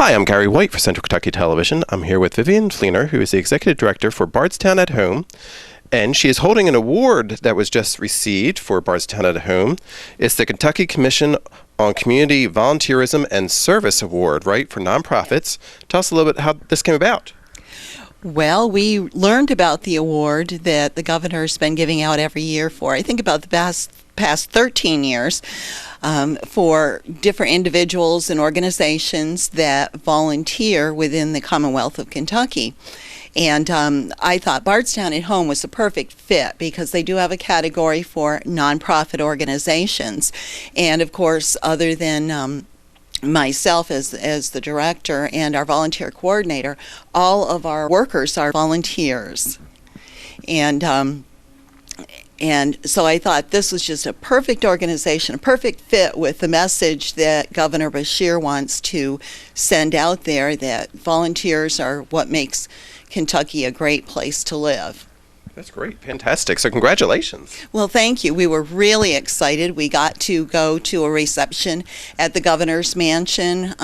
Hi, I'm Gary White for Central Kentucky Television. I'm here with Vivian Fleener, who is the Executive Director for Bardstown at Home, and she is holding an award that was just received for Bardstown at Home. It's the Kentucky Commission on Community Volunteerism and Service Award, right, for nonprofits. Tell us a little bit how this came about. Well, we learned about the award that the governor's been giving out every year for, I think, about the past 13 years, for different individuals and organizations that volunteer within the Commonwealth of Kentucky. And I thought Bardstown at Home was a perfect fit because they do have a category for nonprofit organizations. And of course, other than myself as the director and our volunteer coordinator, all of our workers are volunteers. And so I thought this was just a perfect organization, a perfect fit with the message that Governor Beshear wants to send out there, that volunteers are what makes Kentucky a great place to live. That's great. Fantastic. So congratulations. Well, thank you. We were really excited. We got to go to a reception at the governor's mansion.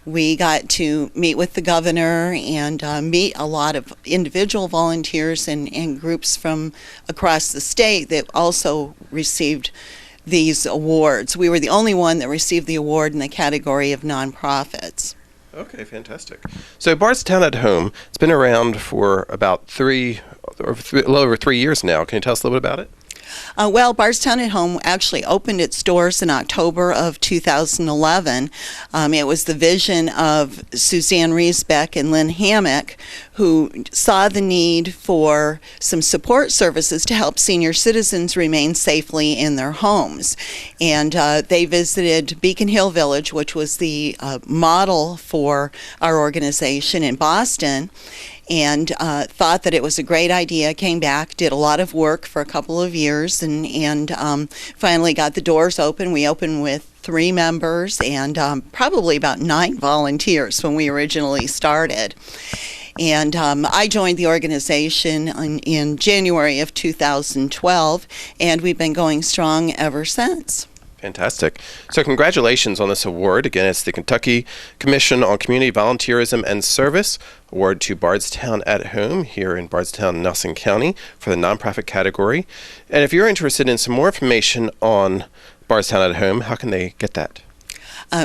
We got to meet with the governor and meet a lot of individual volunteers and groups from across the state that also received these awards. We were the only one that received the award in the category of nonprofits. Okay, fantastic. So Bardstown at Home, it's been around for about a little over 3 years now. Can you tell us a little bit about it? Well, Bardstown at Home actually opened its doors in October of 2011. It was the vision of Suzanne Riesbeck and Lynn Hammock, who saw the need for some support services to help senior citizens remain safely in their homes. And they visited Beacon Hill Village, which was the model for our organization in Boston, and thought that it was a great idea, came back, did a lot of work for a couple of years, and finally got the doors open. We opened with 3 members and probably about 9 volunteers when we originally started. And I joined the organization in January of 2012, and we've been going strong ever since. Fantastic. So congratulations on this award. Again, it's the Kentucky Commission on Community Volunteerism and Service Award to Bardstown at Home here in Bardstown, Nelson County for the nonprofit category. And if you're interested in some more information on Bardstown at Home, how can they get that?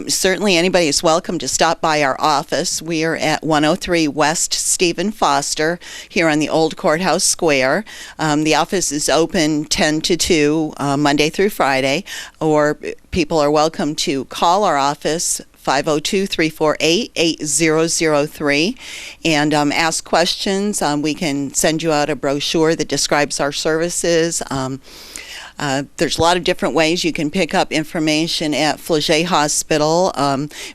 Certainly anybody is welcome to stop by our office. We are at 103 West Stephen Foster here on the Old Courthouse Square. The office is open 10 to 2 Monday through Friday, or people are welcome to call our office 502-348-8003 and ask questions. We can send you out a brochure that describes our services. There's a lot of different ways you can pick up information at Flagey Hospital.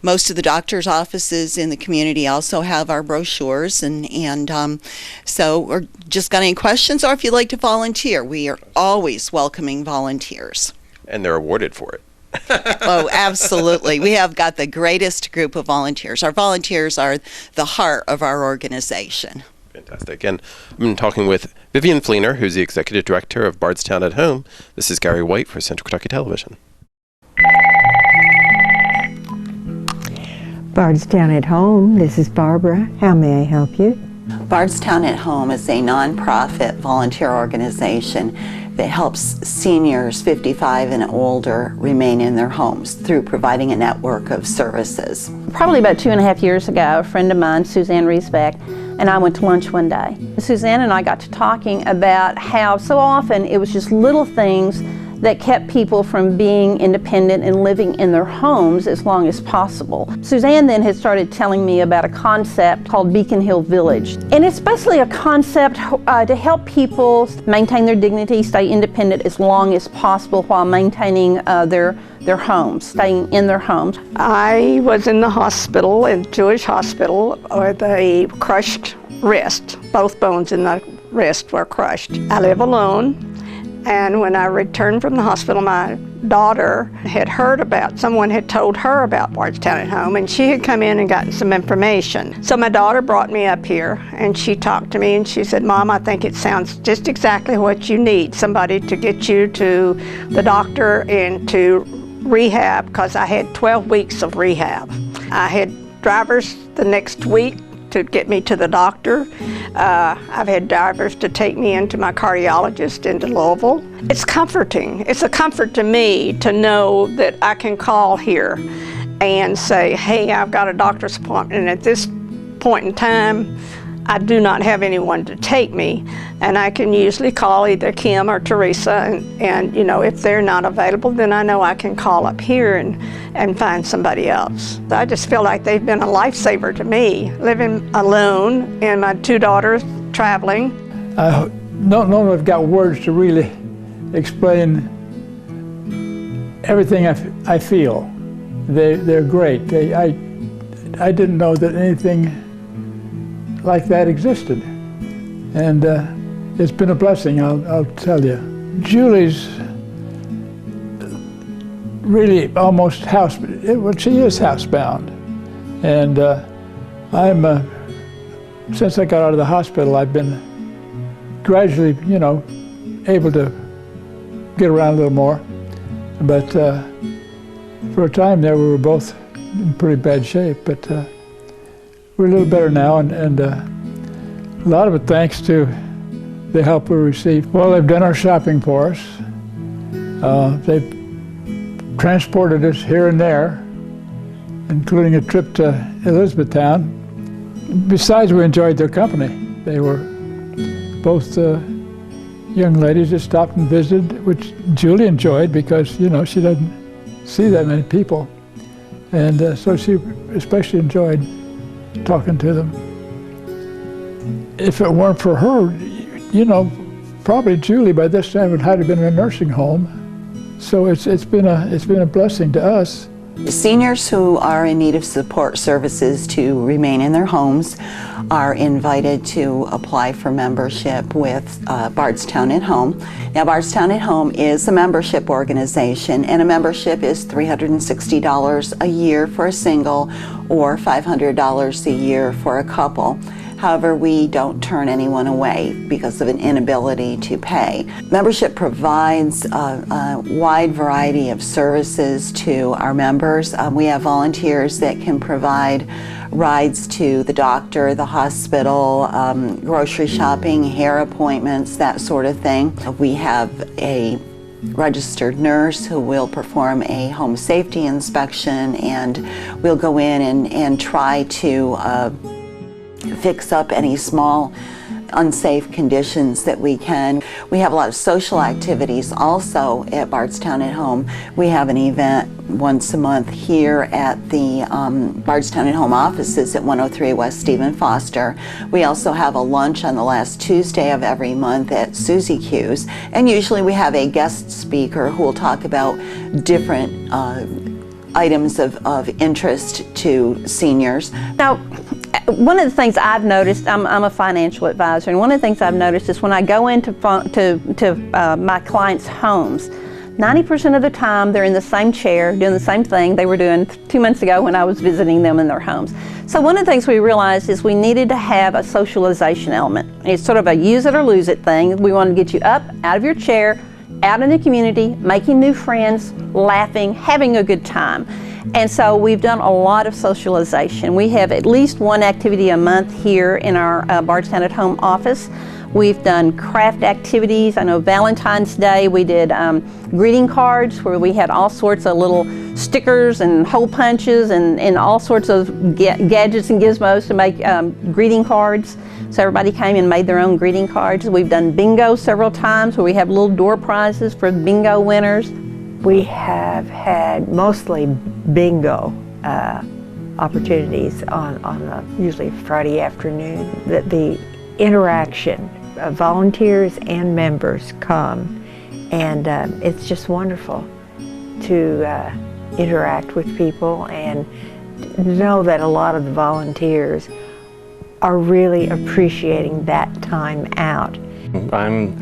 Most of the doctor's offices in the community also have our brochures, and so we're just got any questions, or if you'd like to volunteer, we are always welcoming volunteers. And they're awarded for it. Oh, absolutely. We have got the greatest group of volunteers. Our volunteers are the heart of our organization. Fantastic. And I'm talking with Vivian Fleener, who's the Executive Director of Bardstown at Home. This is Gary White for Central Kentucky Television. Bardstown at Home, this is Barbara. How may I help you? Bardstown at Home is a nonprofit volunteer organization that helps seniors 55 and older remain in their homes through providing a network of services. Probably about 2.5 years ago, a friend of mine, Suzanne Riesbeck, and I went to lunch one day. Suzanne and I got to talking about how so often it was just little things that kept people from being independent and living in their homes as long as possible. Suzanne then had started telling me about a concept called Beacon Hill Village. And it's basically a concept to help people maintain their dignity, stay independent as long as possible while maintaining their homes, staying in their homes. I was in the hospital, in Jewish hospital, with a crushed wrist. Both bones in the wrist were crushed. I live alone. And when I returned from the hospital, my daughter had heard about, someone had told her about Bardstown at Home, and she had come in and gotten some information. So my daughter brought me up here, and she talked to me, and she said, "Mom, I think it sounds just exactly what you need, somebody to get you to the doctor and to rehab," because I had 12 weeks of rehab. I had drivers the next week to get me to the doctor. I've had drivers to take me into my cardiologist into Louisville. It's comforting. It's a comfort to me to know that I can call here and say, hey, I've got a doctor's appointment, and at this point in time, I do not have anyone to take me, and I can usually call either Kim or Teresa, and you know, if they're not available, then I know I can call up here and find somebody else. I just feel like they've been a lifesaver to me, living alone and my 2 daughters traveling. I don't know if I've got words to really explain everything I feel. They're great. I didn't know that anything like that existed, and it's been a blessing, I'll tell you. Julie's really almost well, she is housebound, and since I got out of the hospital, I've been gradually, you know, able to get around a little more, but for a time there we were both in pretty bad shape, but we're a little better now, and a lot of it thanks to the help we received. Well, they've done our shopping for us. They've transported us here and there, including a trip to Elizabethtown. Besides, we enjoyed their company. They were both young ladies that stopped and visited, which Julie enjoyed because, you know, she doesn't see that many people. And so she especially enjoyed talking to them. If it weren't for her, you know, probably Julie by this time would have been in a nursing home. So it's been a blessing to us. Seniors who are in need of support services to remain in their homes are invited to apply for membership with Bardstown at Home. Now, Bardstown at Home is a membership organization, and a membership is $360 a year for a single or $500 a year for a couple. However, we don't turn anyone away because of an inability to pay. Membership provides a wide variety of services to our members. We have volunteers that can provide rides to the doctor, the hospital, grocery shopping, hair appointments, that sort of thing. We have a registered nurse who will perform a home safety inspection, and we'll go in and try to fix up any small unsafe conditions that we can. We have a lot of social activities also at Bardstown at Home. We have an event once a month here at the Bardstown at Home offices at 103 West Stephen Foster. We also have a lunch on the last Tuesday of every month at Susie Q's, and usually we have a guest speaker who will talk about different items of interest to seniors. Now, one of the things I've noticed, I'm a financial advisor, and one of the things I've noticed is when I go into my clients' homes, 90% of the time they're in the same chair doing the same thing they were doing 2 months ago when I was visiting them in their homes. So one of the things we realized is we needed to have a socialization element. It's sort of a use it or lose it thing. We wanted to get you up, out of your chair, out in the community, making new friends, laughing, having a good time. And so we've done a lot of socialization. We have at least one activity a month here in our Bardstown at Home office. We've done craft activities. I know Valentine's Day we did greeting cards where we had all sorts of little stickers and hole punches and all sorts of gadgets and gizmos to make greeting cards. So everybody came and made their own greeting cards. We've done bingo several times where we have little door prizes for bingo winners. We have had mostly bingo opportunities on usually Friday afternoon. The interaction, volunteers and members come, and it's just wonderful to interact with people and know that a lot of the volunteers are really appreciating that time out. I'm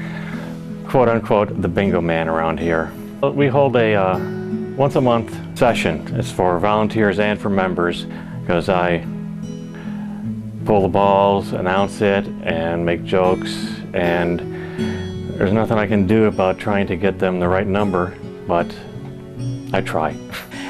quote unquote the bingo man around here. We hold a once a month session. It's for volunteers and for members because I pull the balls, announce it, and make jokes, and there's nothing I can do about trying to get them the right number, but I try.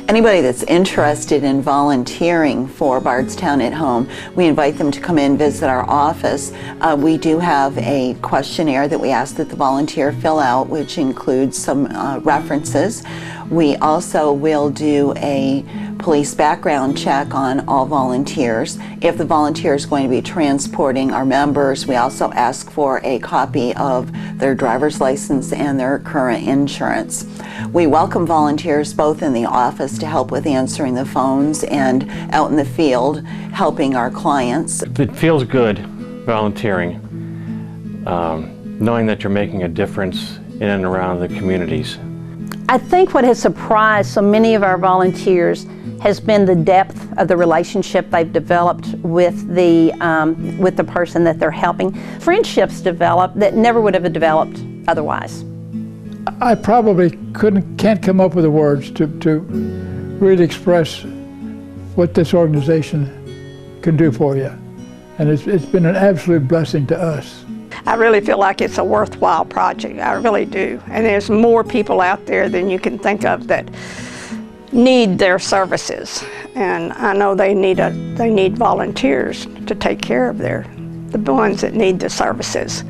Anybody that's interested in volunteering for Bardstown at Home, we invite them to come in, visit our office. We do have a questionnaire that we ask that the volunteer fill out, which includes some references. We also will do a police background check on all volunteers. If the volunteer is going to be transporting our members, we also ask for a copy of their driver's license and their current insurance. We welcome volunteers both in the office to help with answering the phones and out in the field helping our clients. It feels good volunteering, knowing that you're making a difference in and around the communities. I think what has surprised so many of our volunteers has been the depth of the relationship they've developed with the person that they're helping. Friendships develop that never would have developed otherwise. I probably can't come up with the words to really express what this organization can do for you. And it's been an absolute blessing to us. I really feel like it's a worthwhile project. I really do. And there's more people out there than you can think of that need their services. And I know they need volunteers to take care of the ones that need the services.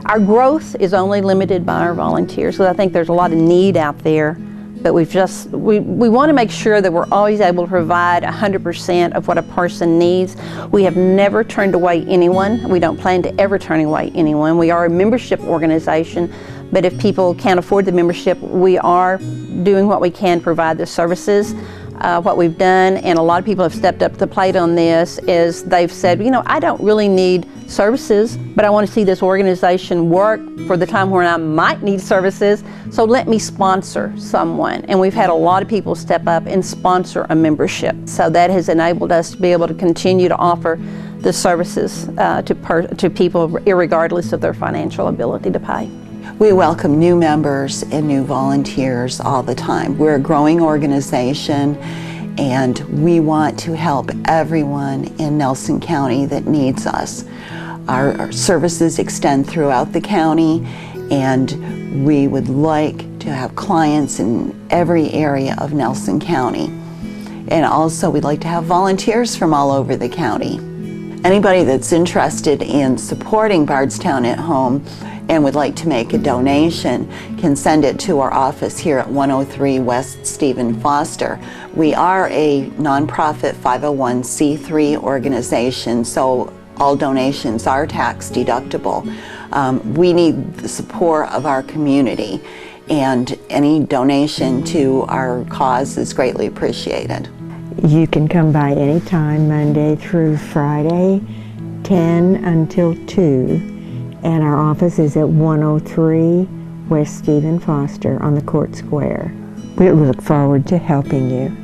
Our growth is only limited by our volunteers, so I think there's a lot of need out there, but we want to make sure that we're always able to provide 100% of what a person needs. We have never turned away anyone. We don't plan to ever turn away anyone. We are a membership organization, but if people can't afford the membership, we are doing what we can to provide the services. What we've done, and a lot of people have stepped up to the plate on this, is they've said, you know, I don't really need services, but I want to see this organization work for the time when I might need services, so let me sponsor someone. And we've had a lot of people step up and sponsor a membership. So that has enabled us to be able to continue to offer the services to people irregardless of their financial ability to pay. We welcome new members and new volunteers all the time. We're a growing organization and we want to help everyone in Nelson County that needs us. Our services extend throughout the county and we would like to have clients in every area of Nelson County. And also we'd like to have volunteers from all over the county. Anybody that's interested in supporting Bardstown at Home and would like to make a donation can send it to our office here at 103 West Stephen Foster. We are a nonprofit 501c3 organization, so all donations are tax deductible. We need the support of our community, and any donation to our cause is greatly appreciated. You can come by anytime, Monday through Friday, 10 until 2. And our office is at 103 West Stephen Foster on the Court Square. We look forward to helping you.